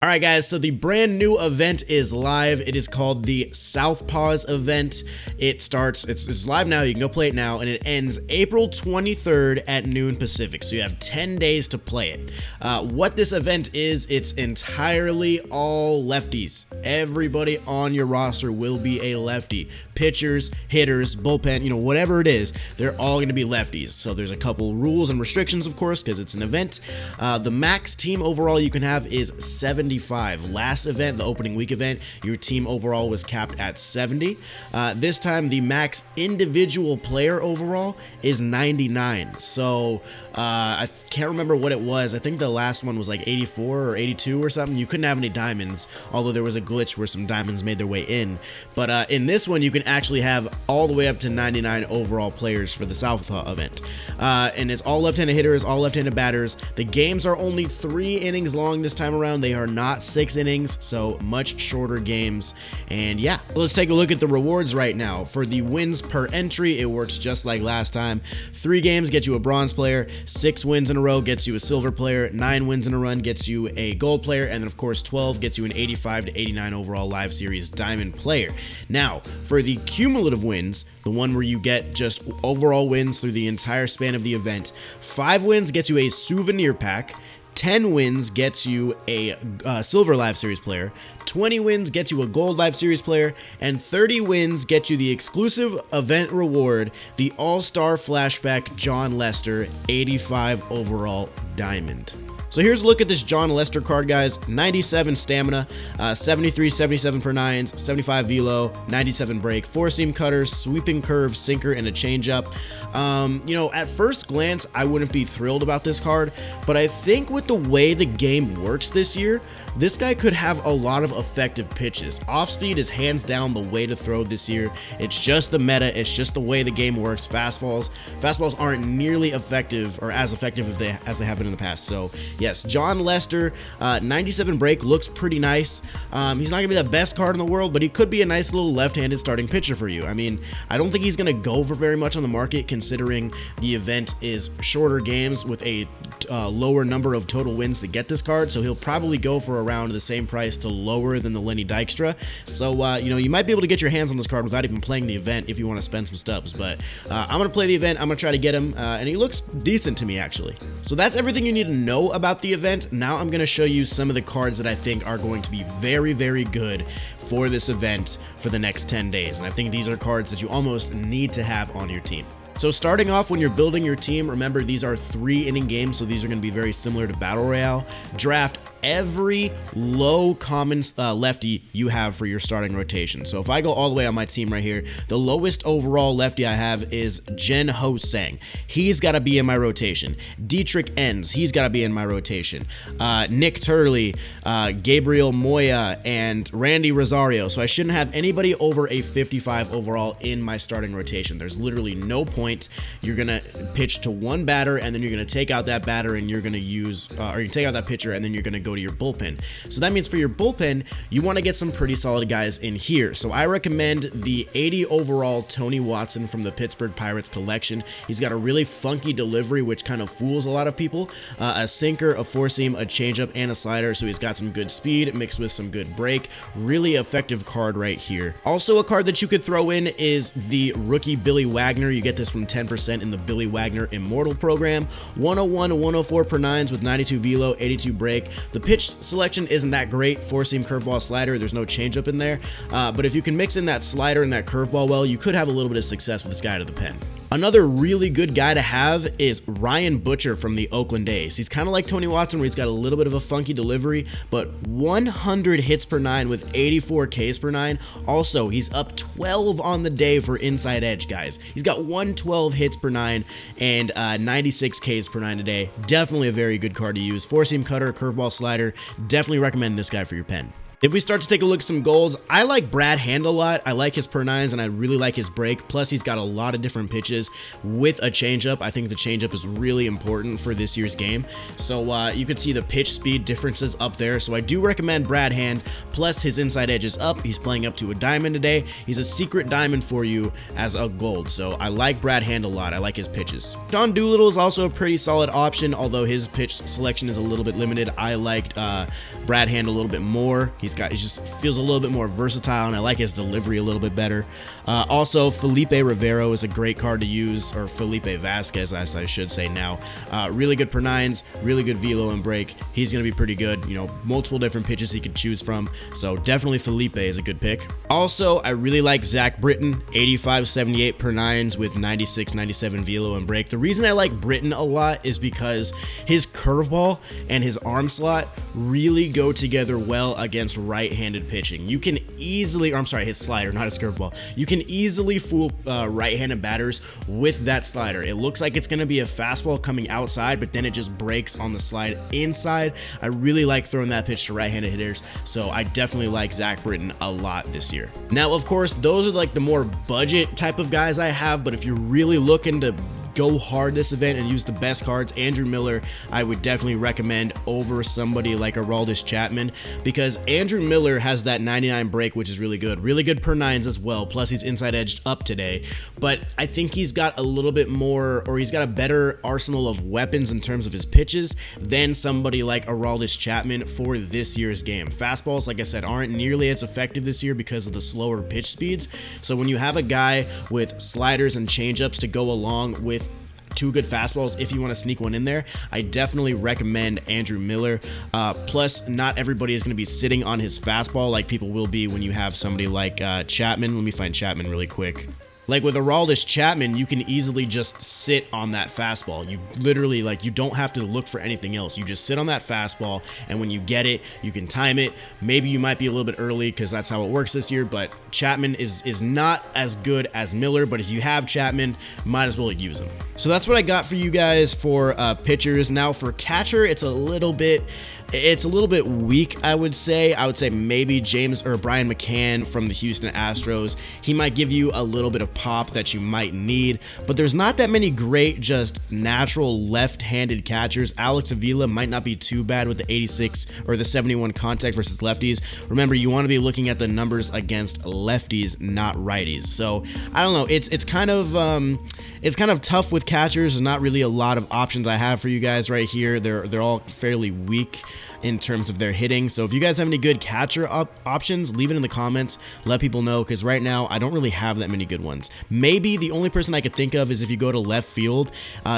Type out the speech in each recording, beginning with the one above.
Alright guys, so the brand new event is live. It is called the Southpaws Event. It's live now, you can go play it now, and it ends April 23rd at noon Pacific, so you have 10 days to play it. What this event is, it's entirely all lefties. Everybody on your roster will be a lefty. Pitchers, hitters, bullpen, whatever it is, they're all going to be lefties. So there's a couple rules and restrictions, of course, because it's an event. The max team overall you can have is 75. Last event, the opening week event, your team overall was capped at 70. This time, the max individual player overall is 99. So I can't remember what it was. I think the last one was like 84 or 82 or something. You couldn't have any diamonds, although there was a glitch where some diamonds made their way in. But in this one, you can actually have all the way up to 99 overall players for the Southpaw event. And it's all left-handed hitters, all left-handed batters. The games are only 3 innings long this time around. They are not 6 innings, so much shorter games. And yeah, let's take a look at the rewards right now. For the wins per entry, it works just like last time. 3 games get you a bronze player, 6 wins in a row gets you a silver player, 9 wins in a run gets you a gold player, and then of course 12 gets you an 85 to 89 overall live series diamond player. Now, for the cumulative wins, the one where you get just overall wins through the entire span of the event, 5 wins gets you a souvenir pack, 10 wins gets you a silver live series player, 20 wins gets you a gold live series player, and 30 wins get you the exclusive event reward, the all-star flashback Jon Lester 85 overall diamond. So here's a look at this Jon Lester card, guys. 97 stamina, 73, 77 per 9s, 75 velo, 97 break, 4-seam cutter, sweeping curve, sinker, and a changeup. At first glance, I wouldn't be thrilled about this card, but I think with the way the game works this year, this guy could have a lot of effective pitches. Off speed is hands down the way to throw this year. It's just the meta. It's just the way the game works. Fastballs aren't nearly effective or as effective as they have been in the past. So yes, Jon Lester, 97 break looks pretty nice. He's not gonna be the best card in the world, but he could be a nice little left-handed starting pitcher for you. I mean, I don't think he's gonna go for very much on the market considering the event is shorter games with a lower number of total wins to get this card. So he'll probably go for around the same price to lower than the Lenny Dykstra. So you might be able to get your hands on this card without even playing the event if you want to spend some stubs. But I'm gonna play the event. I'm gonna try to get him, and he looks decent to me actually. So that's everything you need to know about the event. Now I'm going to show you some of the cards that I think are going to be very, very good for this event for the next 10 days. And I think these are cards that you almost need to have on your team. So starting off, when you're building your team, remember these are 3-inning games, so these are going to be very similar to Battle Royale. Draft every low common lefty you have for your starting rotation. So if I go all the way on my team right here, the lowest overall lefty I have is Jen Ho Sang. He's got to be in my rotation. Dietrich Enns, he's got to be in my rotation. Nick Turley, Gabriel Moya, and Randy Rosario. So I shouldn't have anybody over a 55 overall in my starting rotation. There's literally no point. You're going to pitch to one batter, and then you're going to take out that batter, and you're going to use, or you take out that pitcher, and then you're going to go to your bullpen. So that means for your bullpen, you want to get some pretty solid guys in here. So I recommend the 80 overall Tony Watson from the Pittsburgh Pirates collection. He's got a really funky delivery, which kind of fools a lot of people. A sinker, a 4-seam, a changeup, and a slider. So he's got some good speed mixed with some good break. Really effective card right here. Also, a card that you could throw in is the rookie Billy Wagner. You get this from 10% in the Billy Wagner Immortal program. 101 to 104 per 9s with 92 velo, 82 break. The pitch selection isn't that great. 4-seam curveball slider. There's no changeup in there. But if you can mix in that slider and that curveball well, you could have a little bit of success with this guy to the pen. Another really good guy to have is Ryan Butcher from the Oakland A's. He's kind of like Tony Watson, where he's got a little bit of a funky delivery, but 100 hits per 9 with 84 Ks per 9. Also, he's up 12 on the day for inside edge, guys. He's got 112 hits per 9 and 96 Ks per 9 a day. Definitely a very good card to use. 4-seam cutter, curveball slider. Definitely recommend this guy for your pen. If we start to take a look at some golds, I like Brad Hand a lot. I like his per nines and I really like his break. Plus, he's got a lot of different pitches with a changeup. I think the changeup is really important for this year's game. So you could see the pitch speed differences up there. So I do recommend Brad Hand. Plus, his inside edge is up. He's playing up to a diamond today. He's a secret diamond for you as a gold. So I like Brad Hand a lot. I like his pitches. John Doolittle is also a pretty solid option, although his pitch selection is a little bit limited. I liked Brad Hand a little bit more. He just feels a little bit more versatile, and I like his delivery a little bit better. Also, Felipe Rivero is a great card to use, or Felipe Vasquez, as I should say now. Really good per nines, really good velo and break. He's going to be pretty good. You know, multiple different pitches he could choose from. So definitely Felipe is a good pick. Also, I really like Zach Britton, 85-78 per nines with 96-97 velo and break. The reason I like Britton a lot is because his curveball and his arm slot really go together well against right-handed pitching. You can easily, or I'm sorry, his slider, not his curveball. You can easily fool right-handed batters with that slider. It looks like it's going to be a fastball coming outside, but then it just breaks on the slide inside. I really like throwing that pitch to right-handed hitters, so I definitely like Zach Britton a lot this year. Now, of course, those are like the more budget type of guys I have, but if you're really looking to go hard this event and use the best cards, Andrew Miller I would definitely recommend over somebody like Aroldis Chapman, because Andrew Miller has that 99 break, which is really good per nines as well, plus he's inside edged up today. But I think he's got a little bit more, or he's got a better arsenal of weapons in terms of his pitches than somebody like Aroldis Chapman for this year's game. Fastballs, like I said, aren't nearly as effective this year because of the slower pitch speeds. So when you have a guy with sliders and changeups to go along with two good fastballs, if you want to sneak one in there, I definitely recommend Andrew Miller. Plus, not everybody is going to be sitting on his fastball like people will be when you have somebody like Chapman. Let me find Chapman really quick. Like with Aroldis Chapman, you can easily just sit on that fastball. You literally, like, you don't have to look for anything else. You just sit on that fastball, and when you get it, you can time it. Maybe you might be a little bit early because that's how it works this year, but Chapman is not as good as Miller, but if you have Chapman, might as well use him. So that's what I got for you guys for pitchers. Now for catcher, it's a little bit weak, I would say. I would say maybe James or Brian McCann from the Houston Astros. He might give you a little bit of pop that you might need, but there's not that many great just natural left-handed catchers. Alex Avila might not be too bad with the 86 or the 71 contact versus lefties. Remember, you want to be looking at the numbers against lefties, not righties. So I don't know. It's kind of tough with catchers. There's not really a lot of options I have for you guys right here. They're all fairly weak in terms of their hitting. So if you guys have any good catcher options, leave it in the comments. Let people know, because right now I don't really have that many good ones. Maybe the only person I could think of is if you go to left field,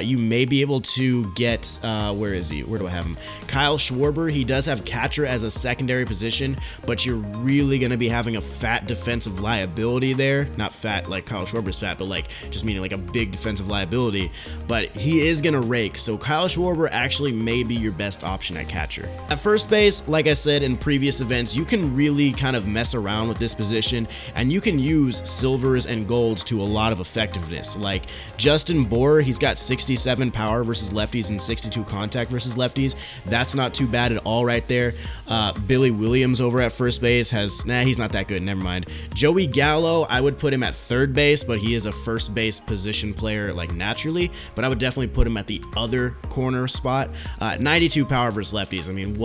you may be able to get where is he? Where do I have him? Kyle Schwarber. He does have catcher as a secondary position, but you're really going to be having a fat defensive liability there. Not fat like Kyle Schwarber's fat, but like just meaning like a big defensive liability. But he is going to rake. So Kyle Schwarber actually may be your best option at catcher. At first base, like I said in previous events, you can really kind of mess around with this position, and you can use silvers and golds to a lot of effectiveness. Like Justin Bour, he's got 67 power versus lefties and 62 contact versus lefties. That's not too bad at all right there. Billy Williams over at first base has, he's not that good, never mind. Joey Gallo, I would put him at third base, but he is a first base position player like naturally, but I would definitely put him at the other corner spot. 92 power versus lefties. I mean,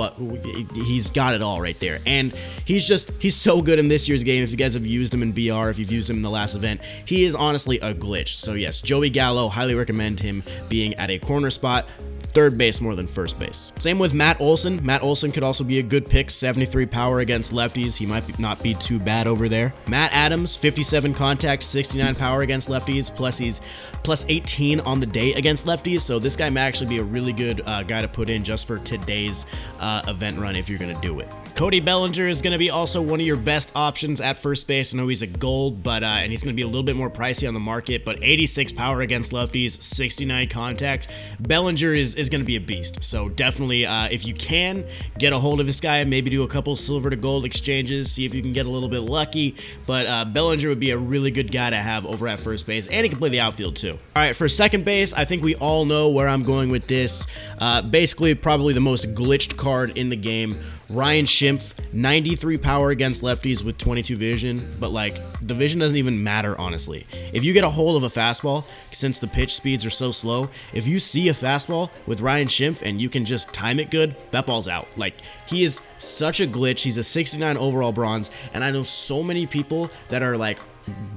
he's got it all right there, and he's so good in this year's game. If you guys have used him in BR, if you've used him in the last event, he is honestly a glitch. So yes, Joey Gallo, highly recommend him being at a corner spot, third base more than first base. Same with Matt Olson. Matt Olson could also be a good pick, 73 power against lefties. He might not be too bad over there. Matt Adams, 57 contact, 69 power against lefties, plus he's plus 18 on the day against lefties. So this guy may actually be a really good guy to put in just for today's event run if you're going to do it. Cody Bellinger is going to be also one of your best options at first base. I know he's a gold, but and he's going to be a little bit more pricey on the market, but 86 power against lefties, 69 contact. Bellinger is going to be a beast. So definitely, if you can, get a hold of this guy, maybe do a couple silver to gold exchanges, see if you can get a little bit lucky, but Bellinger would be a really good guy to have over at first base, and he can play the outfield too. All right, for second base, I think we all know where I'm going with this. Basically, probably the most glitched card in the game, Ryan Schimpf, 93 power against lefties with 22 vision, but like the vision doesn't even matter, honestly. If you get a hold of a fastball, since the pitch speeds are so slow, if you see a fastball with Ryan Schimpf and you can just time it good, that ball's out. Like, he is such a glitch. He's a 69 overall bronze, and I know so many people that are like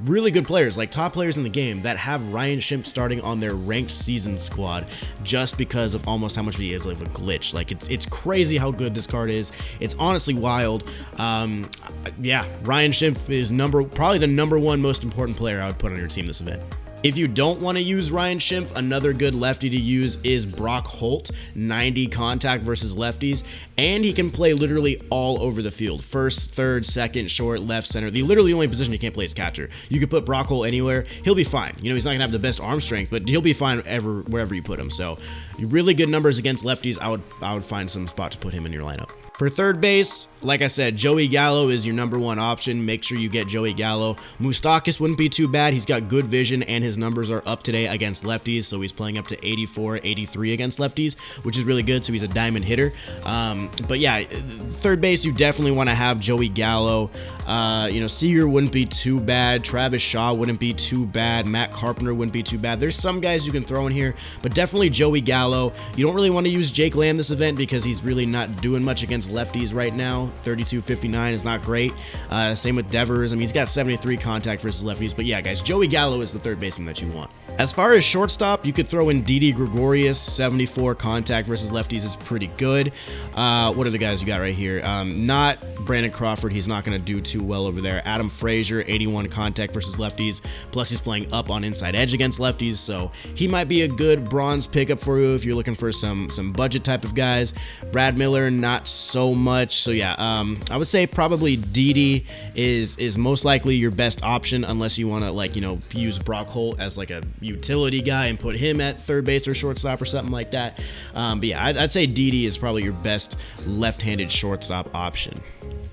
really good players, like top players in the game, that have Ryan Schimpf starting on their ranked season squad just because of almost how much he is like a glitch. Like, it's crazy how good this card is. It's honestly wild. Yeah, Ryan Schimpf is probably the number one most important player I would put on your team this event. If you don't want to use Ryan Schimpf, another good lefty to use is Brock Holt, 90 contact versus lefties, and he can play literally all over the field. First, third, second, short, left, center. The literally only position he can't play is catcher. You could put Brock Holt anywhere. He'll be fine. You know, he's not going to have the best arm strength, but he'll be fine wherever you put him. So, really good numbers against lefties. I would find some spot to put him in your lineup. For third base, like I said, Joey Gallo is your number one option. Make sure you get Joey Gallo. Moustakas wouldn't be too bad. He's got good vision, and his numbers are up today against lefties, so he's playing up to 84, 83 against lefties, which is really good, so he's a diamond hitter. But yeah, third base, you definitely want to have Joey Gallo. You know, Seager wouldn't be too bad. Travis Shaw wouldn't be too bad. Matt Carpenter wouldn't be too bad. There's some guys you can throw in here, but definitely Joey Gallo. You don't really want to use Jake Lamb this event because he's really not doing much against lefties right now. 32-59 is not great. Same with Devers. I mean, he's got 73 contact versus lefties, but yeah, guys, Joey Gallo is the third baseman that you want. As far as shortstop, you could throw in Didi Gregorius. 74 contact versus lefties is pretty good. What are the guys you got right here? Not Brandon Crawford. He's not going to do too well over there. Adam Frazier, 81 contact versus lefties. Plus, he's playing up on inside edge against lefties, so he might be a good bronze pickup for you if you're looking for some budget type of guys. Brad Miller, not so much. So yeah, I would say probably Didi is most likely your best option, unless you want to, like, you know, use Brock Holt as like a utility guy and put him at third base or shortstop or something like that. But yeah, I'd say Didi is probably your best left-handed shortstop option.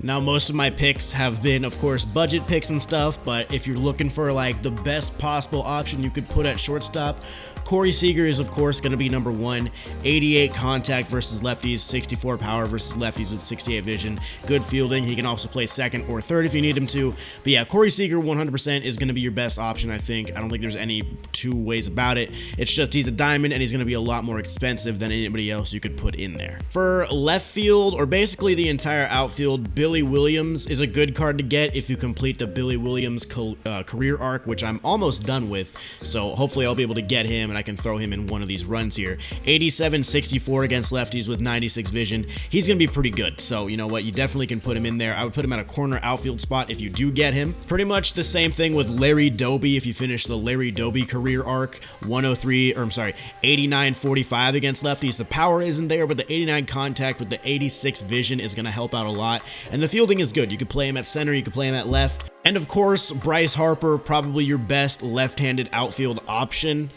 Now, most of my picks have been, of course, budget picks and stuff, but if you're looking for like the best possible option you could put at shortstop, Corey Seager is, of course, going to be number one. 88 contact versus lefties, 64 power versus lefties with 68 vision. Good fielding. He can also play second or third if you need him to. But yeah, Corey Seager 100% is going to be your best option, I think. I don't think there's any two ways about it. It's just he's a diamond and he's going to be a lot more expensive than anybody else you could put in there. For left field, or basically the entire outfield, Billy Williams is a good card to get if you complete the Billy Williams career arc, which I'm almost done with. So hopefully I'll be able to get him and I can throw him in one of these runs here. 87-64 against lefties with 96 vision. He's going to be pretty good. So you know what? You definitely can put him in there. I would put him at a corner outfield spot if you do get him. Pretty much the same thing with Larry Doby if you finish the Larry Doby career arc. 89-45 against lefties. The power isn't there, but the 89 contact with the 86 vision is going to help out a lot. And the fielding is good. You could play him at center. You could play him at left. And of course, Bryce Harper, probably your best left-handed outfield option.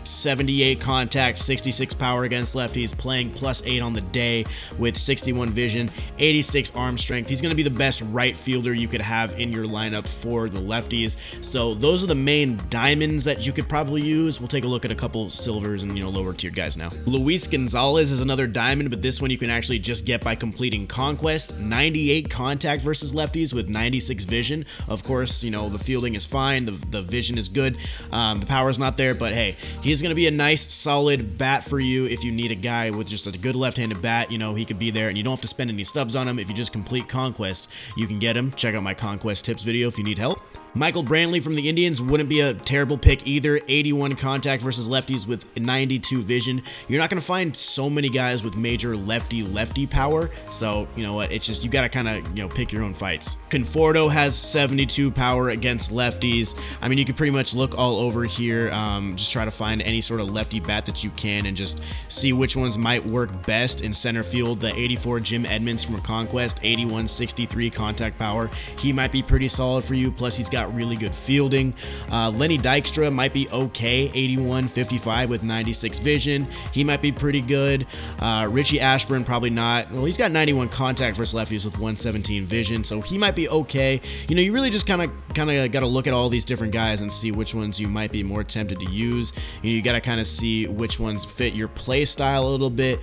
78 contact, 66 power against lefties, playing +8 on the day with 61 vision, 86 arm strength. He's going to be the best right fielder you could have in your lineup for the lefties. So those are the main diamonds that you could probably use. We'll take a look at a couple silvers and, you know, lower tier guys now. Luis Gonzalez is another diamond, but this one you can actually just get by completing Conquest. 98 contact versus lefties with 96 vision. Of course, you know, the fielding is fine, the vision is good, the power is not there, but hey, he's going to be a nice solid bat for you if you need a guy with just a good left-handed bat. You know, he could be there and you don't have to spend any stubs on him. If you just complete Conquest, you can get him. Check out my Conquest tips video if you need help. Michael Brantley from the Indians wouldn't be a terrible pick either. 81 contact versus lefties with 92 vision. You're not going to find so many guys with major lefty power. So, you know what? It's just, you got to kind of, you know, pick your own fights. Conforto has 72 power against lefties. I mean, you could pretty much look all over here. Just try to find any sort of lefty bat that you can and just see which ones might work best. In center field, the 84 Jim Edmonds from Conquest, 81-63 contact power. He might be pretty solid for you. Plus, he's got really good fielding. Lenny Dykstra might be okay, 81-55 with 96 vision. He might be pretty good. Richie Ashburn probably not. Well, he's got 91 contact versus lefties with 117 vision, so he might be okay. You know, you really just kind of got to look at all these different guys and see which ones you might be more tempted to use. You know, you got to kind of see which ones fit your play style a little bit.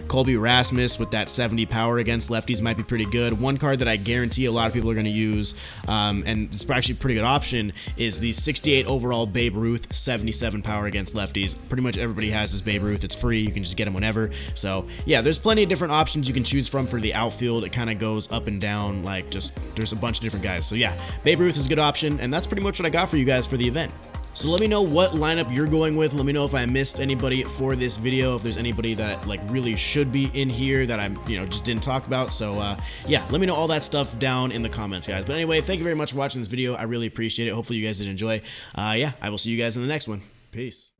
Colby Rasmus with that 70 power against lefties might be pretty good. One card that I guarantee a lot of people are going to use, and it's actually a pretty good option, is the 68 overall Babe Ruth, 77 power against lefties. Pretty much everybody has this Babe Ruth. It's free. You can just get them whenever. So yeah, there's plenty of different options you can choose from for the outfield. It kind of goes up and down, like just there's a bunch of different guys. So yeah, Babe Ruth is a good option, and that's pretty much what I got for you guys for the event. So let me know what lineup you're going with. Let me know if I missed anybody for this video, if there's anybody that like really should be in here that I'm, just didn't talk about. So yeah, let me know all that stuff down in the comments, guys. But anyway, thank you very much for watching this video. I really appreciate it. Hopefully you guys did enjoy. Yeah, I will see you guys in the next one. Peace.